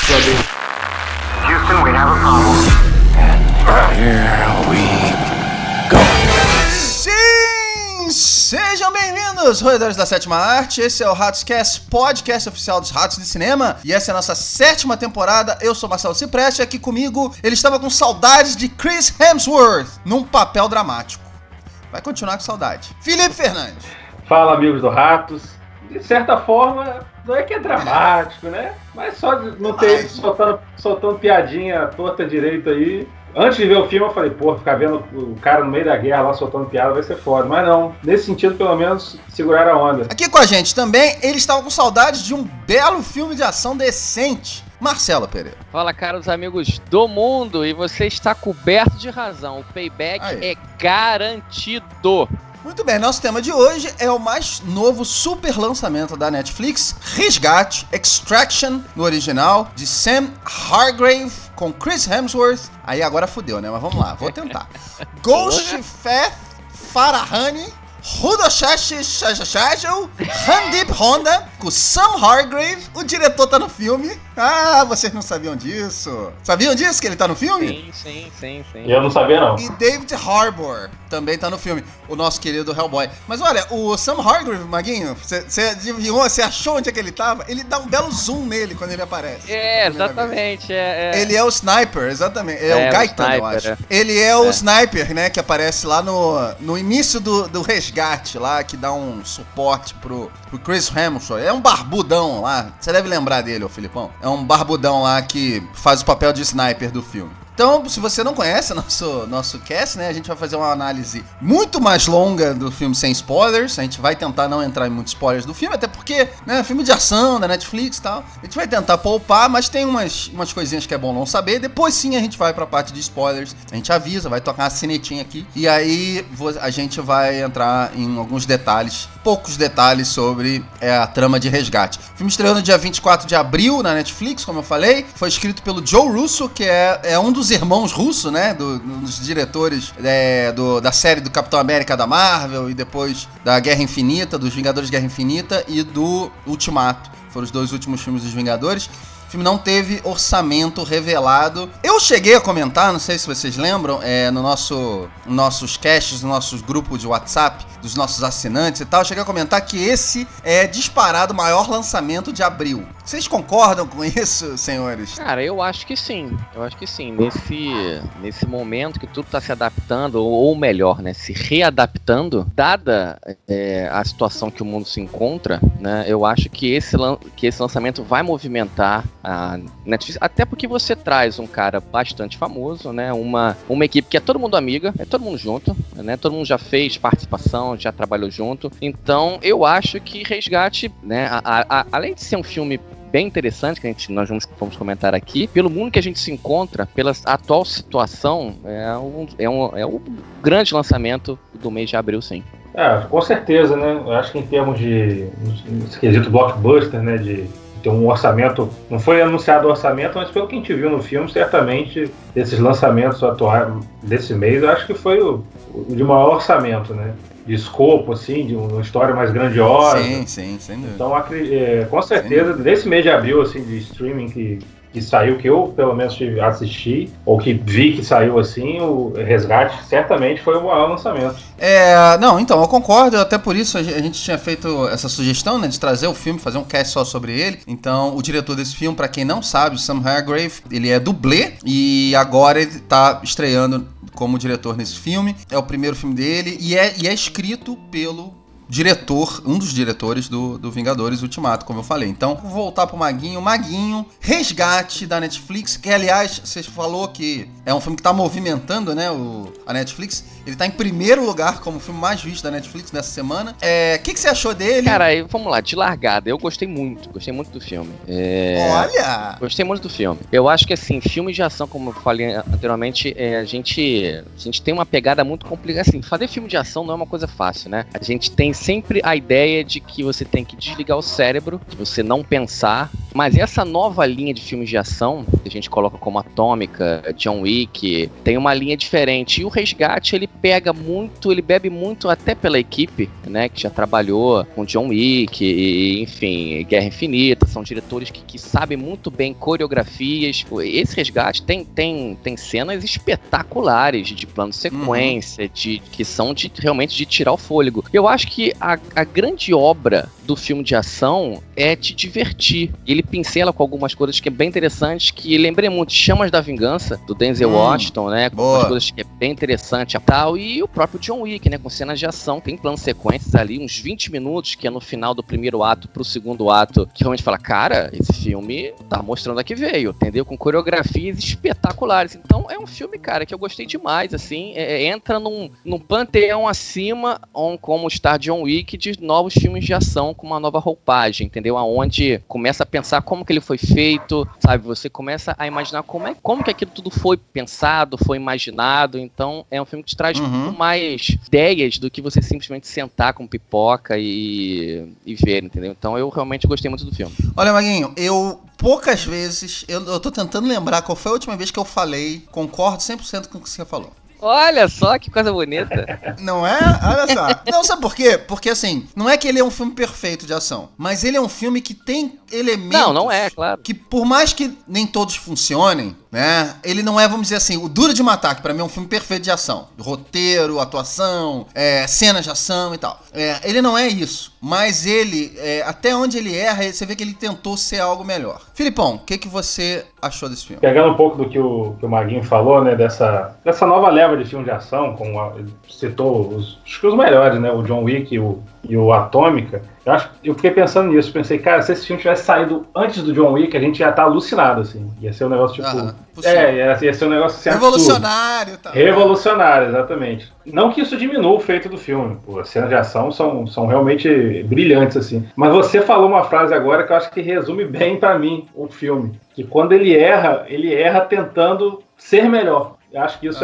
Sabe? Houston, we have a problem. Here we go. Sim! Sejam bem-vindos, roedores da sétima arte. Esse é o Ratscast, podcast oficial dos Ratos de Cinema. E essa é a nossa sétima temporada. Eu sou Marcelo Cipreste, aqui comigo ele estava com saudades de Chris Hemsworth num papel dramático. Vai continuar com saudade. Felipe Fernandes. Fala, amigos do Ratos. De certa forma, não é que é dramático, né? Mas só de não ter soltando piadinha torta direito aí. Antes de ver o filme eu falei, pô, ficar vendo o cara no meio da guerra lá soltando piada vai ser foda. Mas não, nesse sentido pelo menos segurar a onda. Aqui com a gente também, ele estava com saudades de um belo filme de ação decente. Marcelo Pereira. Fala, caros amigos do mundo, e você está coberto de razão. O payback é garantido. Muito bem, nosso tema de hoje é o mais novo super lançamento da Netflix, Resgate, Extraction, no original, de Sam Hargrave, com Chris Hemsworth. Aí agora fudeu, né? Mas vamos lá, vou tentar. Ghost Fath Farahani, Hudoshashi Shajashajou, Handip Honda, com Sam Hargrave. O diretor tá no filme. Ah, vocês não sabiam disso? Sabiam disso, que ele tá no filme? Sim. Eu não sabia, não. E David Harbour também tá no filme, o nosso querido Hellboy. Mas olha, o Sam Hargrave, Maguinho, você adivinhou, você achou onde é que ele tava? Ele dá um belo zoom nele quando ele aparece. É, exatamente. Ele é o Sniper, exatamente. É o Gaitan, eu acho. Ele é o Sniper, né, que aparece lá no início do resgate, lá, que dá um suporte pro Chris Hemsworth. É um barbudão lá, você deve lembrar dele, ô Filipão. É um barbudão lá que faz o papel de Sniper do filme. Então, se você não conhece nosso cast, né, a gente vai fazer uma análise muito mais longa do filme sem spoilers. A gente vai tentar não entrar em muitos spoilers do filme, até porque, né, filme de ação da Netflix e tal. A gente vai tentar poupar, mas tem umas coisinhas que é bom não saber. Depois sim a gente vai pra parte de spoilers. A gente avisa, vai tocar uma sinetinha aqui. E aí a gente vai entrar em alguns detalhes, poucos detalhes sobre a trama de Resgate. O filme estreou no dia 24 de abril na Netflix, como eu falei. Foi escrito pelo Joe Russo, que é um dos irmãos Russo, né, dos diretores da série do Capitão América da Marvel e depois da Guerra Infinita, dos Vingadores Guerra Infinita e do Ultimato. Foram os dois últimos filmes dos Vingadores. O filme não teve orçamento revelado. Eu cheguei a comentar, não sei se vocês lembram, nossos casts, no nossos grupos de WhatsApp, dos nossos assinantes e tal, eu cheguei a comentar que esse é disparado o maior lançamento de abril. Vocês concordam com isso, senhores? Cara, eu acho que sim. Nesse momento que tudo tá se adaptando, ou melhor, né, se readaptando, dada a situação que o mundo se encontra, né, eu acho que esse lançamento vai movimentar a Netflix, até porque você traz um cara bastante famoso, né, uma equipe que é todo mundo amiga, é todo mundo junto, né, todo mundo já fez participação, já trabalhou junto, então eu acho que Resgate, né, além de ser um filme bem interessante, que nós vamos comentar aqui, pelo mundo que a gente se encontra, pela atual situação, é um grande lançamento do mês de abril, sim. Com certeza, né? Eu acho que em termos de quesito blockbuster, né, de ter um orçamento, não foi anunciado o orçamento, mas pelo que a gente viu no filme, certamente desses lançamentos atuais desse mês, eu acho que foi o de maior orçamento, né? De escopo, assim, de uma história mais grandiosa. Sim, sem dúvida. Então, com certeza, nesse mês de abril, assim, de streaming que saiu, que eu, pelo menos, assisti, ou que vi que saiu, assim, o Resgate certamente foi o maior lançamento. Não, então, eu concordo, até por isso a gente tinha feito essa sugestão, né, de trazer o filme, fazer um cast só sobre ele. Então, o diretor desse filme, pra quem não sabe, o Sam Hargrave, ele é dublê, e agora ele tá estreando como diretor nesse filme. É o primeiro filme dele e é escrito pelo diretor, um dos diretores do Vingadores Ultimato, como eu falei. Então, vou voltar pro Maguinho, Resgate da Netflix, que aliás, você falou que é um filme que tá movimentando, né, a Netflix. Ele tá em primeiro lugar como o filme mais visto da Netflix nessa semana. O que você achou dele? Cara, vamos lá, de largada, eu gostei muito do filme. Olha! Gostei muito do filme. Eu acho que, assim, filmes de ação, como eu falei anteriormente, a gente tem uma pegada muito complicada. Assim, fazer filme de ação não é uma coisa fácil, né? A gente tem sempre a ideia de que você tem que desligar o cérebro, de você não pensar, Mas essa nova linha de filmes de ação, que a gente coloca como Atômica, John Wick, tem uma linha diferente. E o Resgate, ele bebe muito até pela equipe, né, que já trabalhou com John Wick, e, enfim, Guerra Infinita, são diretores que sabem muito bem coreografias. Esse Resgate tem cenas espetaculares de plano sequência, que são realmente de tirar o fôlego. Eu acho que a grande obra do filme de ação é te divertir. Ele pincela com algumas coisas que é bem interessantes, que lembrei muito Chamas da Vingança, do Denzel Washington, né, com algumas coisas que é bem interessante tal, e o próprio John Wick, né, com cenas de ação, tem plano sequências ali, uns 20 minutos, que é no final do primeiro ato pro segundo ato, que realmente fala, cara, esse filme tá mostrando a que veio, entendeu? Com coreografias espetaculares. Então é um filme, cara, que eu gostei demais, assim, entra num panteão acima, como está John Wick, de novos filmes de ação com uma nova roupagem, entendeu? Aonde começa a pensar como que ele foi feito, sabe? Você começa a imaginar como que aquilo tudo foi pensado, foi imaginado. Então é um filme que te traz muito mais ideias do que você simplesmente sentar com pipoca e ver, entendeu? Então eu realmente gostei muito do filme. Olha, Maguinho, poucas vezes, eu tô tentando lembrar qual foi a última vez que eu falei, concordo 100% com o que você falou. Olha só que coisa bonita. Não é? Olha só. Não, sabe por quê? Porque assim, não é que ele é um filme perfeito de ação, mas ele é um filme que tem elementos... Não é, claro. Que por mais que nem todos funcionem, né? Ele não é, vamos dizer assim, o Duro de Matar, que pra mim é um filme perfeito de ação. Roteiro, atuação, cenas de ação e tal. Ele não é isso. Mas ele, até onde ele erra, você vê que ele tentou ser algo melhor. Filipão, o que você achou desse filme? Pegando um pouco do que o Maguinho falou, né? Dessa nova leva de filme de ação, como ele citou os melhores, né? O John Wick e o Atômica. Eu fiquei pensando nisso, pensei, cara, se esse filme tivesse saído antes do John Wick, a gente ia estar alucinado, assim. Ia ser um negócio tipo... ia ser um negócio assim, revolucionário e tal. Revolucionário, exatamente. Não que isso diminua o feito do filme. Pô, as cenas de ação são realmente brilhantes, assim. Mas você falou uma frase agora que eu acho que resume bem pra mim o filme. Que quando ele erra tentando ser melhor. Eu acho que isso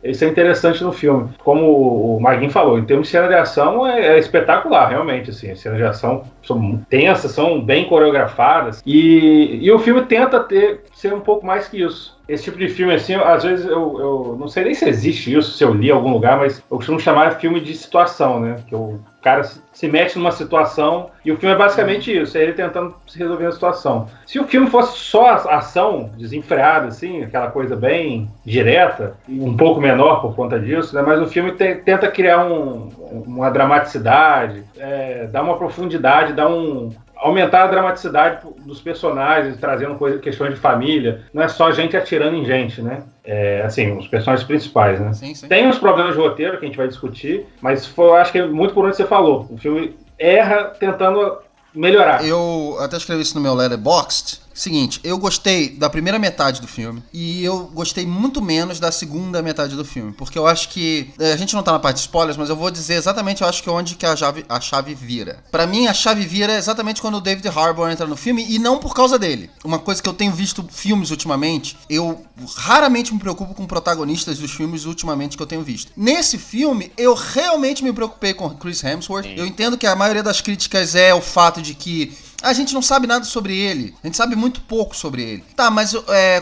isso é interessante no filme. Como o Maguinho falou, em termos de cena de ação é espetacular, realmente, assim. As cenas de ação são tensas, são bem coreografadas. E o filme tenta ser um pouco mais que isso. Esse tipo de filme, assim, às vezes eu não sei nem se existe isso, se eu li em algum lugar, mas eu costumo chamar de filme de situação, né? Que o cara se mete numa situação e o filme é basicamente isso, é ele tentando se resolver a situação. Se o filme fosse só ação desenfreada, assim, aquela coisa bem direta, e um pouco menor por conta disso, né? Mas o filme tenta criar uma dramaticidade, dar uma profundidade, aumentar a dramaticidade dos personagens, trazendo questões de família. Não é só gente atirando em gente, né? Assim, os personagens principais, né? Sim. Tem uns problemas de roteiro que a gente vai discutir, mas eu acho que é muito por onde você falou. O filme erra tentando melhorar. Eu até escrevi isso no meu Letterboxd. Seguinte, eu gostei da primeira metade do filme e eu gostei muito menos da segunda metade do filme, porque eu acho que, a gente não tá na parte de spoilers, mas eu vou dizer exatamente, eu acho que onde que a chave vira. Pra mim, a chave vira exatamente quando o David Harbour entra no filme, e não por causa dele. Uma coisa que eu tenho visto filmes ultimamente, eu raramente me preocupo com protagonistas dos filmes ultimamente que eu tenho visto. Nesse filme, eu realmente me preocupei com Chris Hemsworth. Eu entendo que a maioria das críticas é o fato de que a gente não sabe nada sobre ele. A gente sabe muito pouco sobre ele. Tá, mas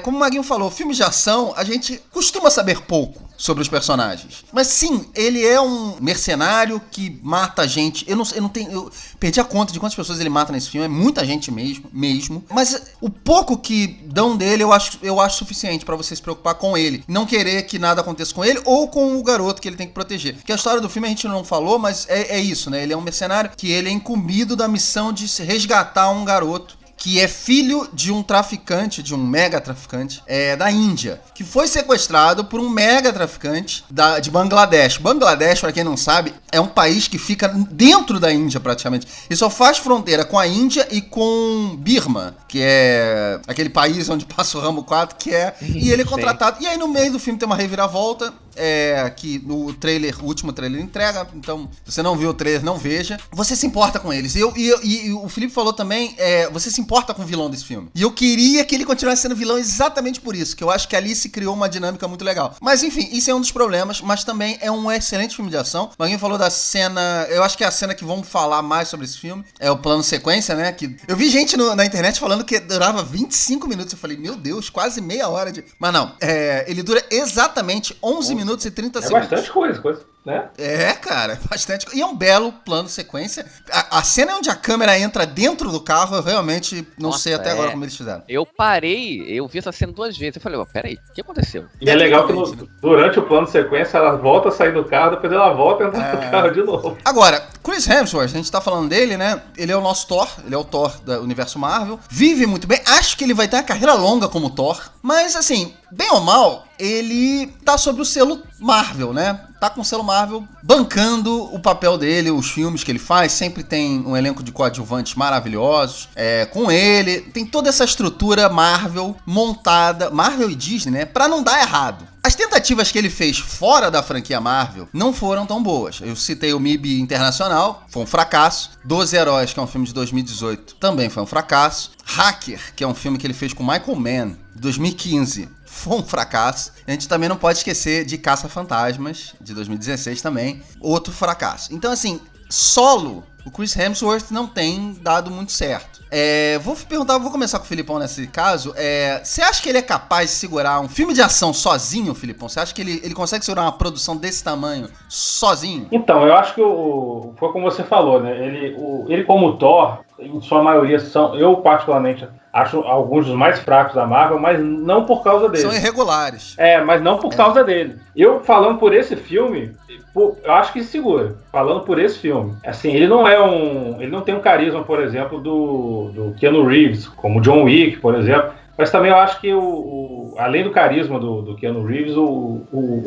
como o Maguinho falou, filmes de ação, a gente costuma saber pouco sobre os personagens. Mas sim, ele é um mercenário que mata gente. Eu perdi a conta de quantas pessoas ele mata nesse filme. É muita gente mesmo. Mas o pouco que dão dele, eu acho suficiente pra você se preocupar com ele. Não querer que nada aconteça com ele ou com o garoto que ele tem que proteger. Porque a história do filme a gente não falou, mas é isso, né? Ele é um mercenário que ele é incumbido da missão de se resgatar um garoto que é filho de um traficante, de um mega traficante da Índia, que foi sequestrado por um mega traficante de Bangladesh. Bangladesh, para quem não sabe, é um país que fica dentro da Índia praticamente. E só faz fronteira com a Índia e com Birma, que é aquele país onde passa o Rambo 4, e ele é contratado. E aí no meio do filme tem uma reviravolta. que no trailer, o último trailer entrega, então se você não viu o trailer, não veja. Você se importa com eles. E o Felipe falou também, você se importa com o vilão desse filme. E eu queria que ele continuasse sendo vilão exatamente por isso, que eu acho que ali se criou uma dinâmica muito legal. Mas enfim, isso é um dos problemas, mas também é um excelente filme de ação. Alguém falou da cena, eu acho que é a cena que vamos falar mais sobre esse filme, é o plano sequência, né? Que eu vi gente na internet falando que durava 25 minutos. Eu falei, meu Deus, quase meia hora de... Mas não, ele dura exatamente 11 minutos e 30 segundos. Bastante coisa, né? Cara, bastante. E é um belo plano sequência. A cena onde a câmera entra dentro do carro, eu realmente não sei até agora como eles fizeram. Eu vi essa cena 2 vezes. Eu falei, peraí, o que aconteceu? E é legal que durante o plano sequência ela volta a sair do carro, depois ela volta a entrar no carro de novo. Agora, Chris Hemsworth, a gente tá falando dele, né? Ele é o nosso Thor, ele é o Thor do universo Marvel. Vive muito bem, acho que ele vai ter uma carreira longa como Thor. Mas assim, bem ou mal, ele tá sob o selo Marvel, né? Tá com o selo Marvel bancando o papel dele, os filmes que ele faz, sempre tem um elenco de coadjuvantes maravilhosos, com ele, tem toda essa estrutura Marvel montada, Marvel e Disney, né, pra não dar errado. As tentativas que ele fez fora da franquia Marvel não foram tão boas. Eu citei o MIB Internacional, foi um fracasso. 12 Heróis, que é um filme de 2018, também foi um fracasso. Hacker, que é um filme que ele fez com Michael Mann, de 2015, foi um fracasso. A gente também não pode esquecer de Caça-Fantasmas, de 2016 também, outro fracasso. Então, assim, solo, o Chris Hemsworth não tem dado muito certo. Vou começar com o Filipão nesse caso. Você acha que ele é capaz de segurar um filme de ação sozinho, Filipão? Você acha que ele consegue segurar uma produção desse tamanho sozinho? Então, eu acho que foi como você falou, né? Ele como Thor, em sua maioria eu particularmente acho alguns dos mais fracos da Marvel, mas não por causa dele. São irregulares. Mas não por causa dele. Eu, falando por esse filme, eu acho que segura. Falando por esse filme. Assim, ele não tem um carisma, por exemplo, do Keanu Reeves, como John Wick, por exemplo. Mas também eu acho que, além do carisma do Keanu Reeves,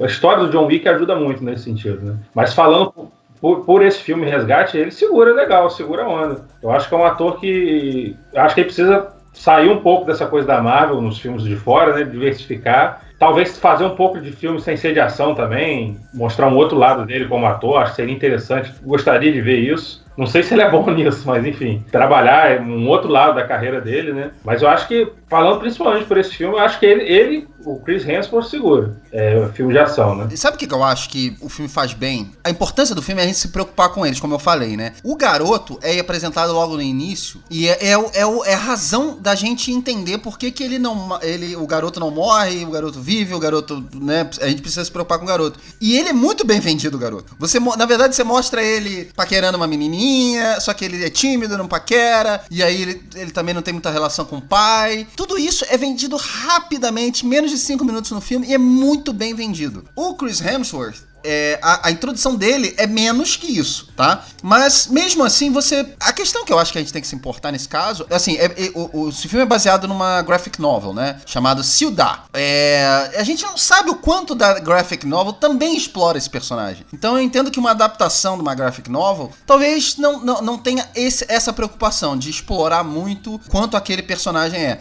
a história do John Wick ajuda muito nesse sentido, né? Mas falando por esse filme Resgate, ele segura legal, segura a onda. Eu acho que é um ator que... acho que ele precisa sair um pouco dessa coisa da Marvel nos filmes de fora, né? Diversificar. Talvez fazer um pouco de filme sem ser de ação também, mostrar um outro lado dele como ator, acho que seria interessante. Gostaria de ver isso. Não sei se ele é bom nisso, mas enfim, trabalhar um outro lado da carreira dele, né? Mas eu acho que, falando principalmente por esse filme, eu acho que ele o Chris Hemsworth, segura. É filme de ação, né? E sabe o que eu acho que o filme faz bem? A importância do filme é a gente se preocupar com eles, como eu falei, né? O garoto é apresentado logo no início e é a razão da gente entender por que o garoto não morre, o garoto vive, o garoto, né? A gente precisa se preocupar com o garoto. E ele é muito bem vendido, o garoto. Na verdade, você mostra ele paquerando uma menininha, só que ele é tímido, não paquera, e aí ele também não tem muita relação com o pai. Tudo isso é vendido rapidamente, menos de 5 minutos no filme, e é muito bem vendido. O Chris Hemsworth, a introdução dele é menos que isso, tá? Mas, mesmo assim, a questão que eu acho que a gente tem que se importar nesse caso, assim, esse filme é baseado numa graphic novel, né? Chamado Ciudad. A gente não sabe o quanto da graphic novel também explora esse personagem. Então, eu entendo que uma adaptação de uma graphic novel talvez não tenha essa preocupação de explorar muito quanto aquele personagem é.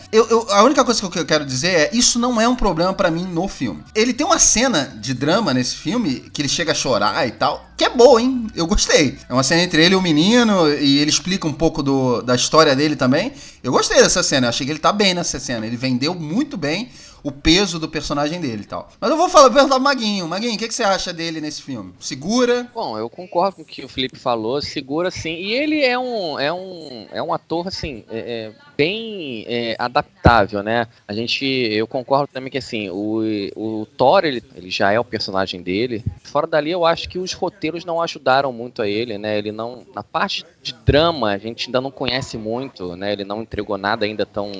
A única coisa que eu quero dizer isso não é um problema pra mim no filme. Ele tem uma cena de drama nesse filme que ele chega a chorar e tal, que é boa, hein? Eu gostei. É uma cena entre ele e o menino, e ele explica um pouco da história dele também. Eu gostei dessa cena, eu achei que ele tá bem nessa cena. Ele vendeu muito bem o peso do personagem dele e tal. Mas eu vou perguntar pro Maguinho. Maguinho, o que você acha dele nesse filme? Segura? Bom, eu concordo com o que o Felipe falou, segura sim. E ele é um ator, assim, bem adaptável, né? Eu concordo também que, assim, o Thor, ele já é o personagem dele. Fora dali, eu acho que os roteiros não ajudaram muito a ele, né? Ele não... Na parte de drama, a gente ainda não conhece muito, né? Ele não entregou nada ainda tão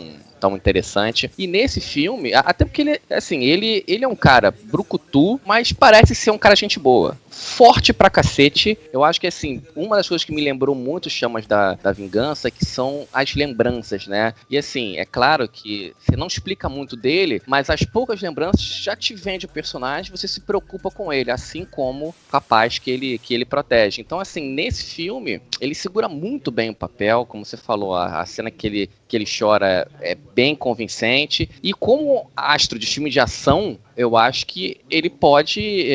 interessante. E nesse filme, até porque ele é um cara brucutu, mas parece ser um cara gente boa. Forte pra cacete. Eu acho que, assim, uma das coisas que me lembrou muito Chamas da Vingança, que são as lembranças, né? E, assim, é claro que você não explica muito dele, mas as poucas lembranças já te vende o personagem, você se preocupa com ele, assim como o rapaz que ele protege. Então, assim, nesse filme, ele segura muito bem o papel, como você falou, a cena que que ele chora é bem convincente. E como astro de filme de ação, eu acho que ele pode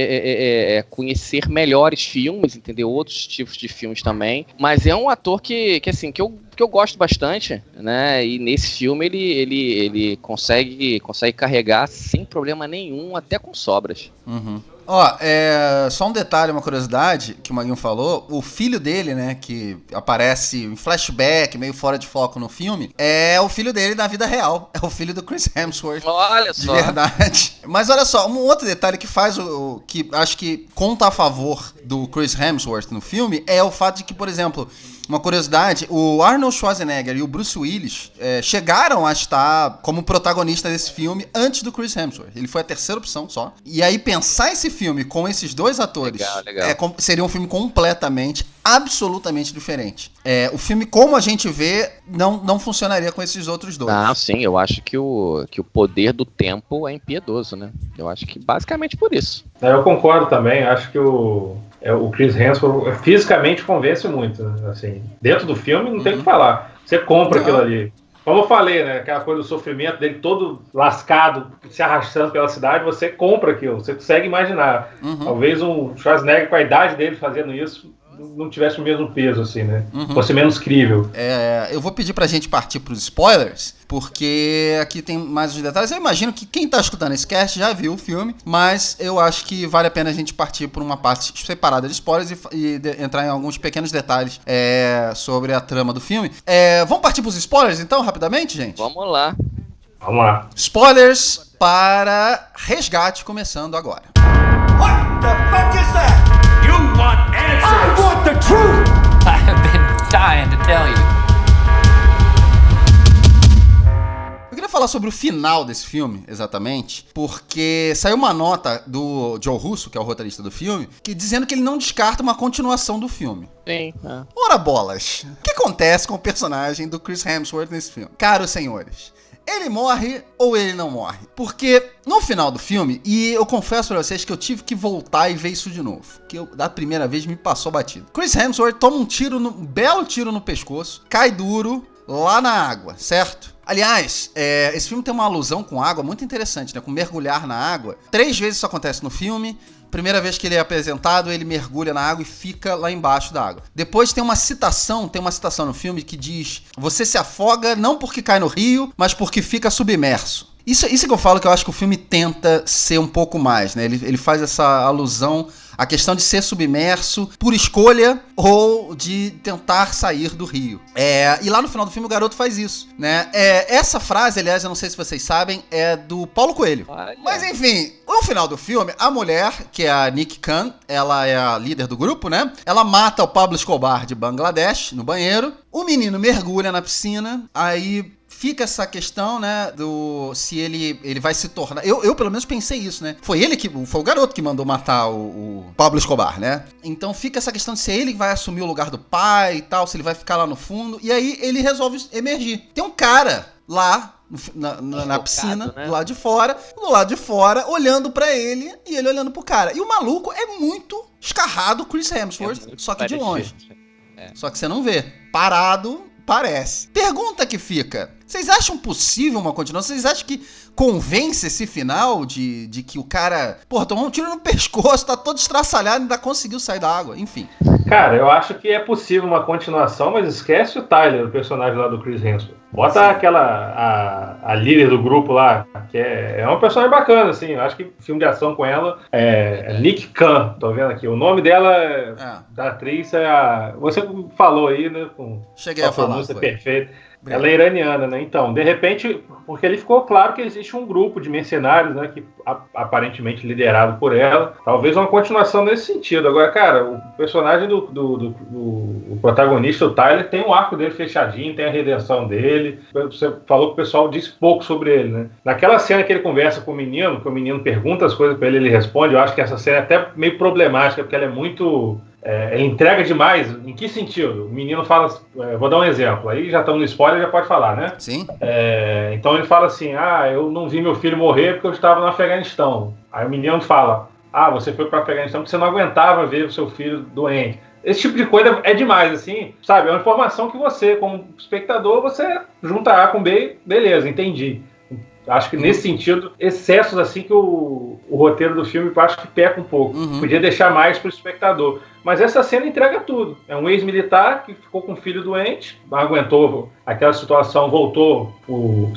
conhecer melhores filmes, entender outros tipos de filmes também. Mas é um ator que eu gosto bastante, né? E nesse filme ele consegue carregar sem problema nenhum, até com sobras. Uhum. Só um detalhe, uma curiosidade que o Maguinho falou, o filho dele, né, que aparece em flashback, meio fora de foco no filme, é o filho dele na vida real, é o filho do Chris Hemsworth. Olha só. De verdade. Mas olha só, um outro detalhe que faz que acho que conta a favor do Chris Hemsworth no filme é o fato de que, por exemplo, uma curiosidade, o Arnold Schwarzenegger e o Bruce Willis chegaram a estar como protagonista desse filme antes do Chris Hemsworth. Ele foi a terceira opção só. E aí pensar esse filme com esses dois atores legal. Seria um filme completamente, absolutamente diferente. O filme, como a gente vê, não funcionaria com esses outros dois. Ah, sim, eu acho que o poder do tempo é impiedoso, né? Eu acho que basicamente por isso. Eu concordo também, acho que o Chris Hemsworth fisicamente convence muito, né? Assim, dentro do filme não tem o que falar. Você compra aquilo ali. Como eu falei, né? Aquela coisa do sofrimento dele todo lascado, se arrastando pela cidade, você compra aquilo, você consegue imaginar. Talvez um Schwarzenegger com a idade dele fazendo isso não tivesse o mesmo peso, assim, né? Fosse menos crível. Eu vou pedir pra gente partir pros spoilers, porque aqui tem mais os detalhes. Eu imagino que quem tá escutando esse cast já viu o filme, mas eu acho que vale a pena a gente partir por uma parte separada de spoilers e entrar em alguns pequenos detalhes sobre a trama do filme. Vamos partir pros spoilers, então, rapidamente, gente? Vamos lá. Vamos lá. Spoilers para Resgate, começando agora. What the fuck is that? You want answers? I want the truth! I have been dying to tell you. Eu queria falar sobre o final desse filme, exatamente, porque saiu uma nota do Joe Russo, que é o roteirista do filme, dizendo que ele não descarta uma continuação do filme. Sim. Ora bolas, o que acontece com o personagem do Chris Hemsworth nesse filme? Caros senhores, ele morre ou ele não morre? Porque no final do filme, e eu confesso pra vocês que eu tive que voltar e ver isso de novo, que da primeira vez me passou batido. Chris Hemsworth toma um belo tiro no pescoço, cai duro lá na água, certo? Aliás, esse filme tem uma alusão com água muito interessante, né? Com mergulhar na água. 3 vezes isso acontece no filme. Primeira vez que ele é apresentado, ele mergulha na água e fica lá embaixo da água. Depois tem uma citação no filme que diz: você se afoga não porque cai no rio, mas porque fica submerso. Isso que eu falo, que eu acho que o filme tenta ser um pouco mais, né? Ele faz essa alusão à questão de ser submerso por escolha ou de tentar sair do rio. E lá no final do filme o garoto faz isso, né? Essa frase, aliás, eu não sei se vocês sabem, é do Paulo Coelho. Olha. Mas enfim, no final do filme, a mulher, que é a Nick Khan, ela é a líder do grupo, né? Ela mata o Pablo Escobar de Bangladesh no banheiro. O menino mergulha na piscina, aí fica essa questão, né, se ele vai se tornar... Eu pelo menos pensei isso, né? Foi o garoto que mandou matar o Pablo Escobar, né? Então fica essa questão de se ele vai assumir o lugar do pai e tal, se ele vai ficar lá no fundo. E aí ele resolve emergir. Tem um cara lá na piscina, né? do lado de fora, olhando pra ele e ele olhando pro cara. E o maluco é muito escarrado, Chris Hemsworth, só que de longe. Só que você não vê. Parado, parece. Pergunta que fica: vocês acham possível uma continuação? Vocês acham que convence esse final de que o cara, tomou um tiro no pescoço, tá todo estraçalhado e ainda conseguiu sair da água? Enfim. Cara, eu acho que é possível uma continuação, mas esquece o Tyler, o personagem lá do Chris Hemsworth. Bota a líder do grupo lá, que é uma personagem bacana, assim. Eu acho que filme de ação com ela é Nick Khan, tô vendo aqui. O nome dela, da atriz, você falou aí, né? Cheguei a falar. Música perfeita. Ela é iraniana, né? Então, de repente, porque ali ficou claro que existe um grupo de mercenários, né? Que aparentemente liderado por ela. Talvez uma continuação nesse sentido. Agora, cara, o personagem do protagonista, o Tyler, tem o arco dele fechadinho, tem a redenção dele. Você falou que o pessoal disse pouco sobre ele, né? Naquela cena que ele conversa com o menino, que o menino pergunta as coisas pra ele, ele responde. Eu acho que essa cena é até meio problemática, porque ela é muito... ele entrega demais. Em que sentido? O menino fala... vou dar um exemplo. Aí já estamos no spoiler, já pode falar, né? Sim. Então ele fala assim: eu não vi meu filho morrer porque eu estava no Afeganistão. Aí o menino fala: você foi para o Afeganistão porque você não aguentava ver o seu filho doente. esse tipo de coisa é demais, assim, sabe? É uma informação que você, como espectador, você junta A com B, beleza, entendi. Acho que nesse sentido, excessos assim que o roteiro do filme eu acho que peca um pouco. Podia deixar mais pro espectador. Mas essa cena entrega tudo. É um ex-militar que ficou com um filho doente, não aguentou aquela situação, voltou,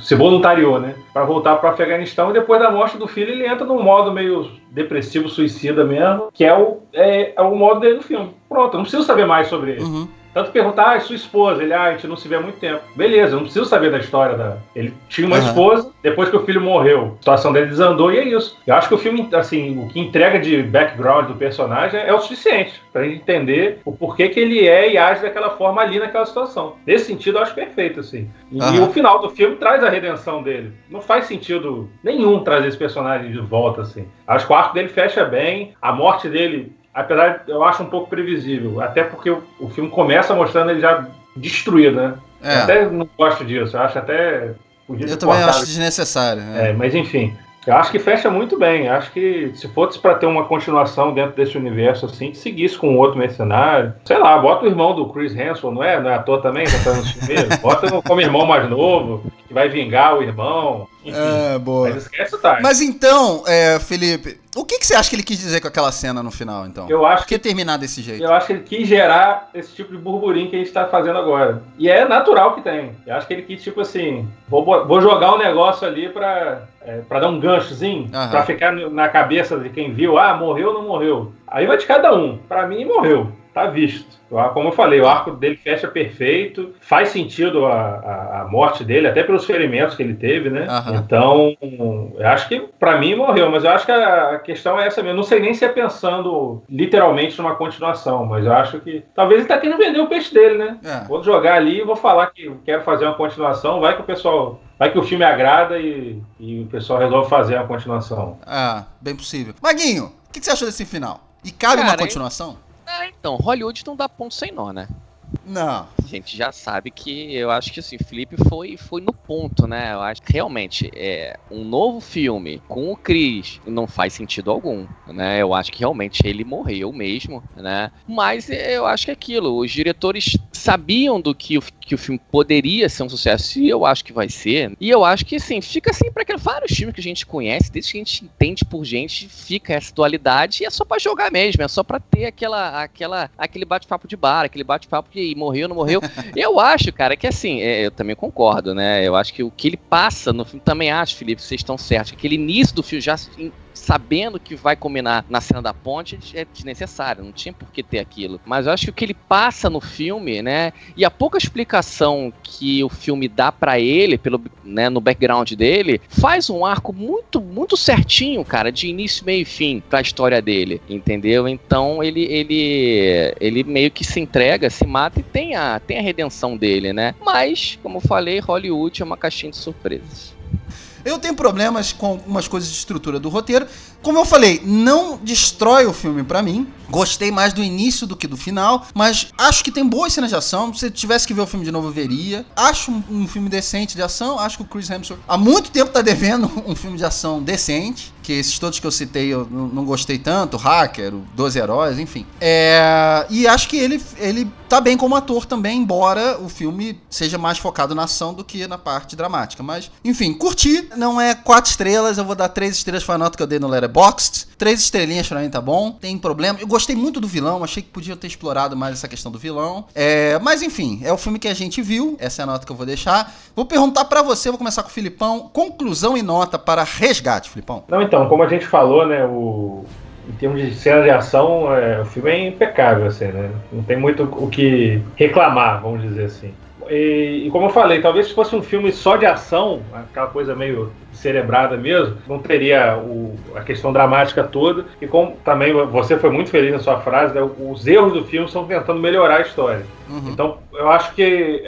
se voluntariou, né? Para voltar para o Afeganistão, e depois da morte do filho ele entra num modo meio depressivo, suicida mesmo, que é o modo dele no filme. Pronto, não preciso saber mais sobre ele. Tanto perguntar, sua esposa, ele, a gente não se vê há muito tempo. Beleza, eu não preciso saber da história ele tinha uma esposa, depois que o filho morreu, a situação dele desandou e é isso. Eu acho que o filme, assim, o que entrega de background do personagem é o suficiente pra gente entender o porquê que ele é e age daquela forma ali naquela situação. Nesse sentido, eu acho perfeito, assim. E o final do filme traz a redenção dele. Não faz sentido nenhum trazer esse personagem de volta, assim. Acho que o arco dele fecha bem, a morte dele, apesar de eu acho um pouco previsível, até porque o filme começa mostrando ele já destruído, né? Eu até não gosto disso, eu acho até... Eu também acho desnecessário. Mas enfim, eu acho que fecha muito bem. Acho que se fosse para ter uma continuação dentro desse universo, assim, que seguisse com outro mercenário, sei lá, bota o irmão do Chris Hemsworth, não é ator também, tá fazendo os filmes, bota como irmão mais novo, que vai vingar o irmão. Enfim, boa. Mas esquece o time. Mas então, Felipe, o que você acha que ele quis dizer com aquela cena no final, então? Eu acho Por que terminar desse jeito? Eu acho que ele quis gerar esse tipo de burburinho que a gente tá fazendo agora. E é natural que tem. Eu acho que ele quis, tipo assim, vou jogar um negócio ali pra dar um ganchozinho, pra ficar na cabeça de quem viu, morreu ou não morreu. Aí vai de cada um. Pra mim, morreu. Tá visto. Como eu falei, o arco dele fecha perfeito, faz sentido a morte dele, até pelos ferimentos que ele teve, né? Então, eu acho que pra mim morreu, mas eu acho que a questão é essa mesmo. Eu não sei nem se é pensando literalmente numa continuação, mas eu acho que talvez ele tá querendo vender o peixe dele, né? Vou jogar ali e vou falar que quero fazer uma continuação, vai que o filme agrada e o pessoal resolve fazer a continuação. Bem possível. Maguinho, o que você achou desse final? E cabe uma continuação? Então, Hollywood não dá ponto sem nó, né? Não. A gente já sabe que eu acho que assim, o Felipe foi no ponto, né? Eu acho que realmente um novo filme com o Chris não faz sentido algum, né? Eu acho que realmente ele morreu mesmo, né? Mas eu acho que é aquilo, os diretores sabiam do que o filme poderia ser um sucesso, e eu acho que vai ser. E eu acho que, assim, fica assim para vários filmes que a gente conhece, desde que a gente entende por gente, fica essa dualidade, e é só pra jogar mesmo, é só pra ter aquele bate-papo de bar, aquele bate-papo de morreu, não morreu. Eu acho, cara, que assim, eu também concordo, né? Eu acho que o que ele passa no filme, também acho, Felipe, vocês estão certos, aquele início do filme já sabendo que vai combinar na cena da ponte é desnecessário, não tinha por que ter aquilo. Mas eu acho que o que ele passa no filme, né, e a pouca explicação que o filme dá pra ele, no background dele, faz um arco muito, muito certinho, cara, de início, meio e fim pra história dele, entendeu? Então ele meio que se entrega, se mata e tem a redenção dele, né? Mas, como eu falei, Hollywood é uma caixinha de surpresas. Eu tenho problemas com algumas coisas de estrutura do roteiro. Como eu falei, não destrói o filme pra mim. Gostei mais do início do que do final, mas acho que tem boas cenas de ação. Se eu tivesse que ver o filme de novo, eu veria. Acho um filme decente de ação. Acho que o Chris Hemsworth há muito tempo tá devendo um filme de ação decente, que esses todos que eu citei eu não gostei tanto, o Hacker, o 12 Heróis, enfim. E acho que ele tá bem como ator também, embora o filme seja mais focado na ação do que na parte dramática. Mas, enfim, curti. Não é 4 estrelas, eu vou dar 3 estrelas, foi a nota que eu dei no Letterboxd. 3 estrelinhas pra mim tá bom, tem problema. Eu gostei muito do vilão, achei que podiam ter explorado mais essa questão do vilão. Mas enfim, é o filme que a gente viu, essa é a nota que eu vou deixar. Vou perguntar pra você, vou começar com o Filipão, conclusão e nota para Resgate, Filipão. Não, então, como a gente falou, né, em termos de cena de ação, o filme é impecável, assim, né? Não tem muito o que reclamar, vamos dizer assim. E como eu falei, talvez se fosse um filme só de ação, aquela coisa meio cerebrada mesmo, não teria a questão dramática toda. E como também você foi muito feliz na sua frase, né, os erros do filme estão tentando melhorar a história. Então, eu acho que,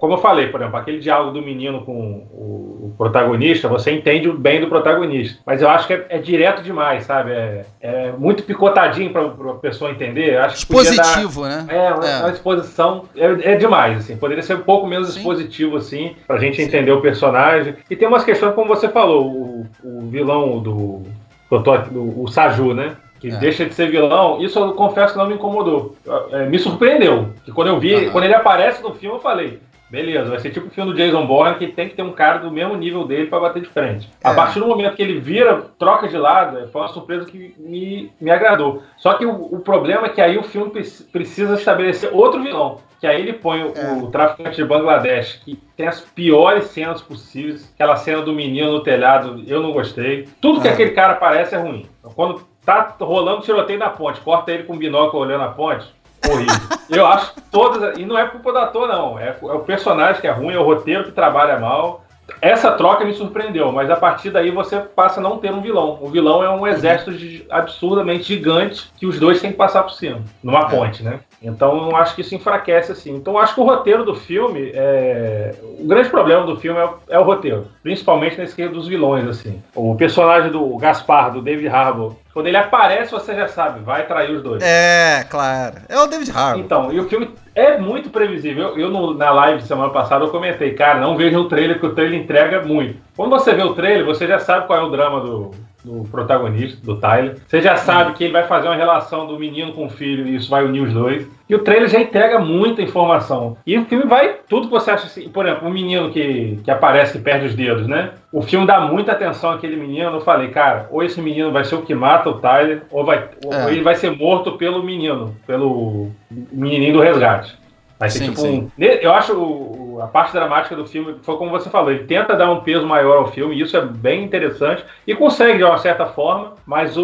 como eu falei, por exemplo, aquele diálogo do menino com o protagonista, você entende o bem do protagonista. Mas eu acho que é direto demais, sabe? É muito picotadinho para a pessoa entender. Acho expositivo, que né? Uma exposição é demais, assim. Poderia ser um pouco menos expositivo, assim, pra gente entender o personagem. E tem umas questões, como você falou, o vilão o Saju, né? que deixa de ser vilão, isso eu confesso que não me incomodou. Me surpreendeu. Que quando eu vi, quando ele aparece no filme, eu falei, beleza, vai ser tipo o filme do Jason Bourne, que tem que ter um cara do mesmo nível dele pra bater de frente. A partir do momento que ele vira, troca de lado, foi uma surpresa que me agradou. Só que o problema é que aí o filme precisa estabelecer outro vilão. Que aí ele põe o traficante de Bangladesh, que tem as piores cenas possíveis. Aquela cena do menino no telhado, eu não gostei. Tudo que aquele cara aparece é ruim. Quando tá rolando o tiroteio na ponte, corta ele com um binóculo olhando a ponte, horrível. Eu acho que todas... E não é culpa do ator, não. É o personagem que é ruim, é o roteiro que trabalha mal. Essa troca me surpreendeu, mas a partir daí você passa a não ter um vilão. O vilão é um exército absurdamente gigante que os dois têm que passar por cima, numa ponte, né? Então eu acho que isso enfraquece, assim. Então eu acho que o roteiro do filme, o grande problema do filme é o roteiro, principalmente nesse quesito dos vilões, assim. O personagem do Gaspar, do David Harbour, quando ele aparece, você já sabe, vai trair os dois. Claro. É o David Harbour. Então, e o filme é muito previsível. Na live de semana passada eu comentei, cara, não vejo o trailer, porque o trailer entrega muito. Quando você vê o trailer, você já sabe qual é o drama do protagonista, do Tyler. Você já sabe que ele vai fazer uma relação do menino com o filho e isso vai unir os dois. E o trailer já entrega muita informação. E o filme vai... Tudo que você acha assim... Por exemplo, um menino que aparece, que perde os dedos, né? O filme dá muita atenção àquele menino. Eu falei, cara, ou esse menino vai ser o que mata o Tyler, ou ele vai ser morto pelo menino, pelo menininho do resgate. Vai ser eu acho a parte dramática do filme, foi como você falou, ele tenta dar um peso maior ao filme, e isso é bem interessante, e consegue de uma certa forma, mas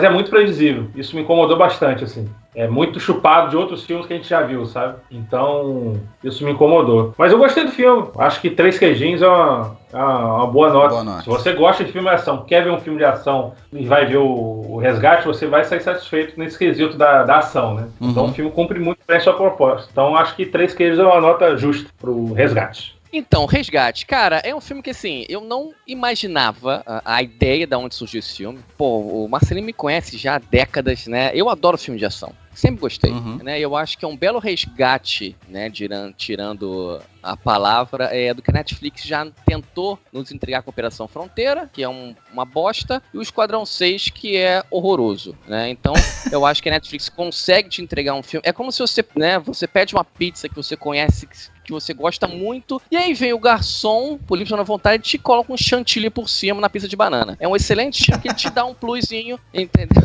é muito previsível. Isso me incomodou bastante, assim. É muito chupado de outros filmes que a gente já viu, sabe? Então, isso me incomodou. Mas eu gostei do filme. Acho que 3 queijinhos é uma boa nota. Se você gosta de filme de ação, quer ver um filme de ação e vai ver o Resgate, você vai sair satisfeito nesse quesito da ação, né? Então o filme cumpre muito bem a sua proposta. Então acho que 3 queijos é uma nota justa pro Resgate. Então, Resgate, cara, é um filme que, assim, eu não imaginava a ideia de onde surgiu esse filme. Pô, o Marcelinho me conhece já há décadas, né? Eu adoro filme de ação. Sempre gostei, né? Eu acho que é um belo resgate, né? Tirando a palavra, do que a Netflix já tentou nos entregar com a Operação Fronteira, que é uma bosta, e o Esquadrão 6, que é horroroso, né? Então, eu acho que a Netflix consegue te entregar um filme. É como se você, né? Você pede uma pizza que você conhece, que você gosta muito, e aí vem o garçom, por livre na vontade, e te coloca um chantilly por cima na pizza de banana. É um excelente filme que ele te dá um plusinho, entendeu?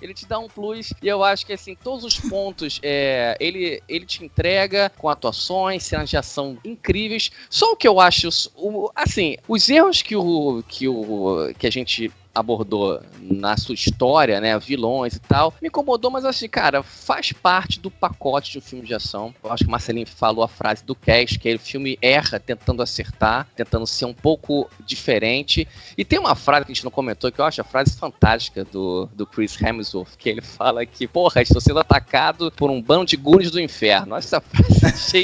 Ele te dá um plus, e eu acho que, assim, todos os pontos, ele te entrega com atuações, cenas de ação incríveis. Só o que eu acho, assim, os erros que a gente abordou na sua história, né, vilões e tal, me incomodou, mas assim, cara, faz parte do pacote de um filme de ação. Eu acho que o Marcelinho falou a frase do Cash, que o filme erra tentando acertar, tentando ser um pouco diferente. E tem uma frase que a gente não comentou, que eu acho a frase fantástica do Chris Hemsworth, que ele fala que, porra, estou sendo atacado por um bando de goonies do inferno. Essa frase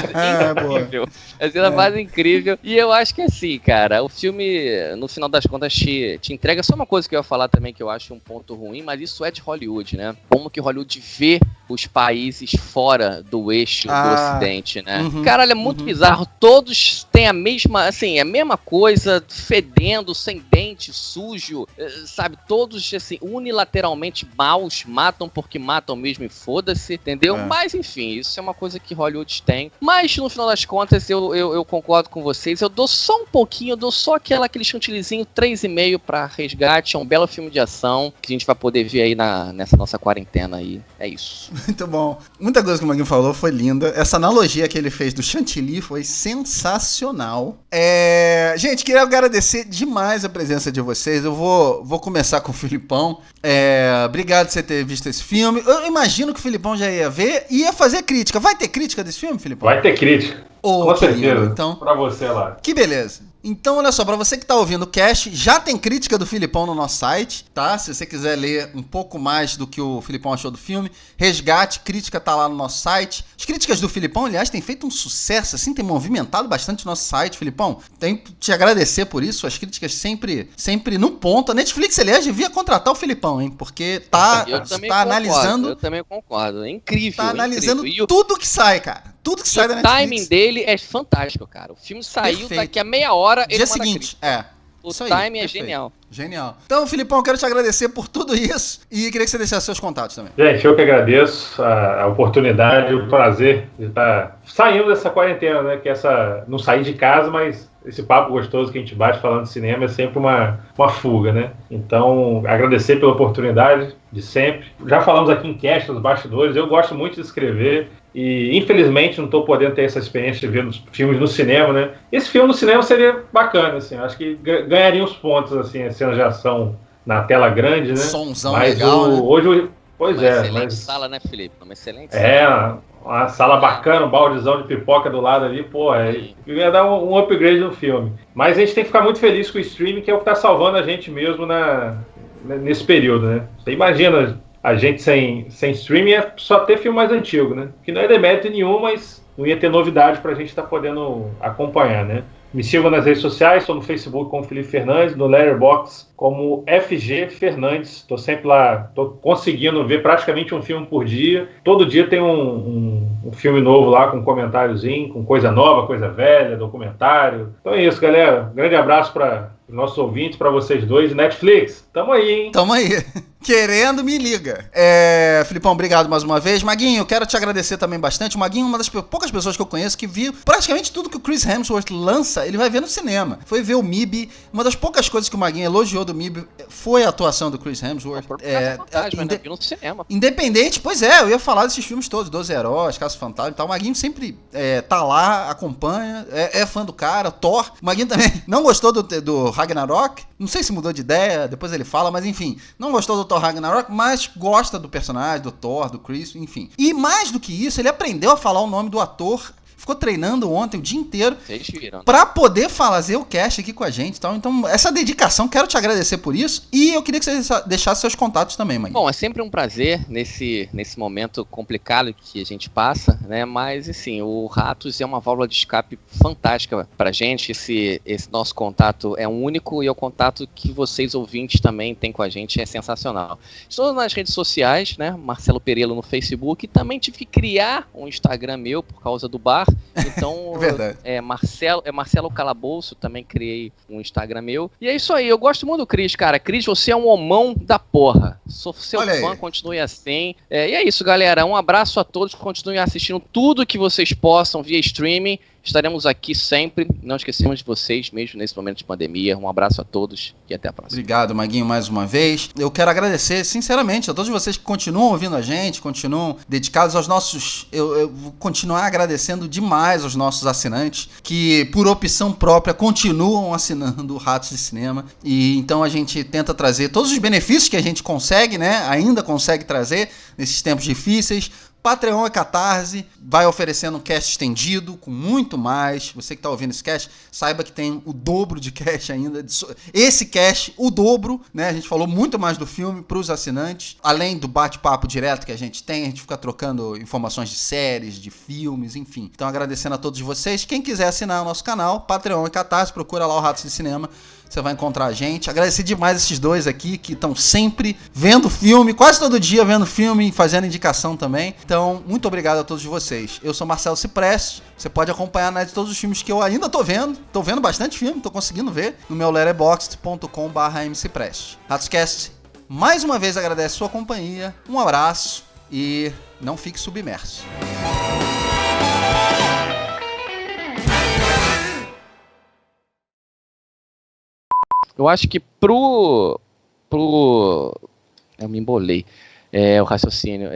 incrível. Essa frase incrível. E eu acho que assim, cara, o filme, no final das contas, te entrega. Só uma coisa que eu ia falar também, que eu acho um ponto ruim, mas isso é de Hollywood, né? Como que Hollywood vê os países fora do eixo do Ocidente, né? Caralho, é muito bizarro. Todos têm a mesma coisa, fedendo, sem dente, sujo, sabe? Todos, assim, unilateralmente maus, matam porque matam mesmo e foda-se, entendeu? Mas, enfim, isso é uma coisa que Hollywood tem. Mas, no final das contas, eu concordo com vocês. Eu dou só um pouquinho, eu dou só aquele chantillyzinho 3,5 pra Resgate. É um belo filme de ação que a gente vai poder ver aí nessa nossa quarentena aí. É isso. Muito bom. Muita coisa que o Maguinho falou foi linda. Essa analogia que ele fez do chantilly foi sensacional. Gente, queria agradecer demais a presença de vocês. Eu vou começar com o Filipão. Obrigado por você ter visto esse filme. Eu imagino que o Filipão já ia ver e ia fazer crítica. Vai ter crítica desse filme, Filipão? Vai ter crítica. Com certeza. Então, pra você lá. Que beleza. Então, olha só, pra você que tá ouvindo o cast, já tem crítica do Filipão no nosso site, tá? Se você quiser ler um pouco mais do que o Filipão achou do filme, Resgate, crítica tá lá no nosso site. As críticas do Filipão, aliás, têm feito um sucesso, assim, tem movimentado bastante o nosso site, Filipão. Tenho que te agradecer por isso, as críticas sempre no ponto. A Netflix, aliás, devia contratar o Filipão, hein? Porque tá analisando... Eu também concordo, é incrível. Tá analisando tudo que sai, cara. Tudo que sai da Netflix. O timing dele é fantástico, cara. O filme saiu daqui a meia hora. Dia seguinte, O timing é genial. Genial. Então, Filipão, eu quero te agradecer por tudo isso e queria que você deixasse seus contatos também. Gente, eu que agradeço a oportunidade, o prazer de estar saindo dessa quarentena, né? Que não sair de casa, mas esse papo gostoso que a gente bate falando de cinema é sempre uma fuga, né? Então, agradecer pela oportunidade de sempre. Já falamos aqui em cast, nos bastidores, eu gosto muito de escrever e, infelizmente, não estou podendo ter essa experiência de ver os filmes no cinema, né? Esse filme no cinema seria bacana, assim, acho que ganharia uns pontos, assim, as cenas de ação na tela grande, né? Somzão legal, né? Hoje, pois uma é, excelente sala, né, Felipe? Uma excelente sala. Uma sala bacana, um baldezão de pipoca do lado ali, pô, ia dar um upgrade no filme. Mas a gente tem que ficar muito feliz com o streaming, que é o que tá salvando a gente mesmo nesse período, né? Você imagina a gente sem streaming é só ter filme mais antigo, né? Que não é demérito nenhum, mas não ia ter novidade pra gente estar podendo acompanhar, né? Me sigam nas redes sociais, estou no Facebook como Felipe Fernandes, no Letterboxd como FG Fernandes. Estou sempre lá, estou conseguindo ver praticamente um filme por dia. Todo dia tem um filme novo lá com um comentáriozinho, com coisa nova, coisa velha, documentário. Então é isso, galera. Um grande abraço para os nossos ouvintes, para vocês dois. Netflix, tamo aí, hein? Tamo aí. Querendo, me liga. Filipão, obrigado mais uma vez. Maguinho, eu quero te agradecer também bastante. O Maguinho é uma das poucas pessoas que eu conheço que viu praticamente tudo que o Chris Hemsworth lança, ele vai ver no cinema. Foi ver o MIB. Uma das poucas coisas que o Maguinho elogiou do MIB foi a atuação do Chris Hemsworth. No cinema. Independente, pois é, eu ia falar desses filmes todos, 12 Heróis, Caça Fantasma e tal. O Maguinho sempre tá lá, acompanha, é fã do cara, Thor. O Maguinho também não gostou do Ragnarok, não sei se mudou de ideia, depois ele fala, mas enfim, não gostou do Thor Ragnarok, mas gosta do personagem, do Thor, do Chris, enfim. E mais do que isso, ele aprendeu a falar o nome do ator, ficou treinando ontem o dia inteiro pra poder fazer o cast aqui com a gente e tal. Então, essa dedicação, quero te agradecer por isso. E eu queria que você deixasse seus contatos também, mãe. Bom, é sempre um prazer nesse momento complicado que a gente passa, né? Mas, assim, o Ratos é uma válvula de escape fantástica pra gente. Esse nosso contato é único e o contato que vocês ouvintes também têm com a gente é sensacional. Estou nas redes sociais, né? Marcelo Perello no Facebook. E também tive que criar um Instagram meu por causa do bar. Então, Marcelo Calabouço, também criei um Instagram meu. E é isso aí, eu gosto muito do Cris, cara. Cris, você é um homão da porra. Sou seu fã, continue assim. E é isso, galera. Um abraço a todos, continuem assistindo tudo que vocês possam via streaming. Estaremos aqui sempre, não esquecemos de vocês, mesmo nesse momento de pandemia. Um abraço a todos e até a próxima. Obrigado, Maguinho, mais uma vez. Eu quero agradecer, sinceramente, a todos vocês que continuam ouvindo a gente, continuam dedicados aos nossos... Eu vou continuar agradecendo demais aos nossos assinantes, que por opção própria continuam assinando o Ratos de Cinema. E então a gente tenta trazer todos os benefícios que a gente consegue, né? Ainda consegue trazer nesses tempos difíceis. Patreon e Catarse vai oferecendo um cast estendido, com muito mais. Você que está ouvindo esse cast, saiba que tem o dobro de cast ainda. Esse cast, o dobro, né? A gente falou muito mais do filme para os assinantes. Além do bate-papo direto que a gente tem, a gente fica trocando informações de séries, de filmes, enfim. Então agradecendo a todos vocês. Quem quiser assinar o nosso canal, Patreon e Catarse, procura lá o Ratos de Cinema. Você vai encontrar a gente. Agradecer demais esses dois aqui que estão sempre vendo filme, quase todo dia vendo filme e fazendo indicação também. Então, muito obrigado a todos vocês. Eu sou Marcelo Cipreste. Você pode acompanhar a net todos os filmes que eu ainda tô vendo. Tô vendo bastante filme, tô conseguindo ver no meu letterboxd.com/mcipreste. Ratscast, mais uma vez agradece a sua companhia. Um abraço e não fique submerso. Eu acho que eu me embolei. O raciocínio.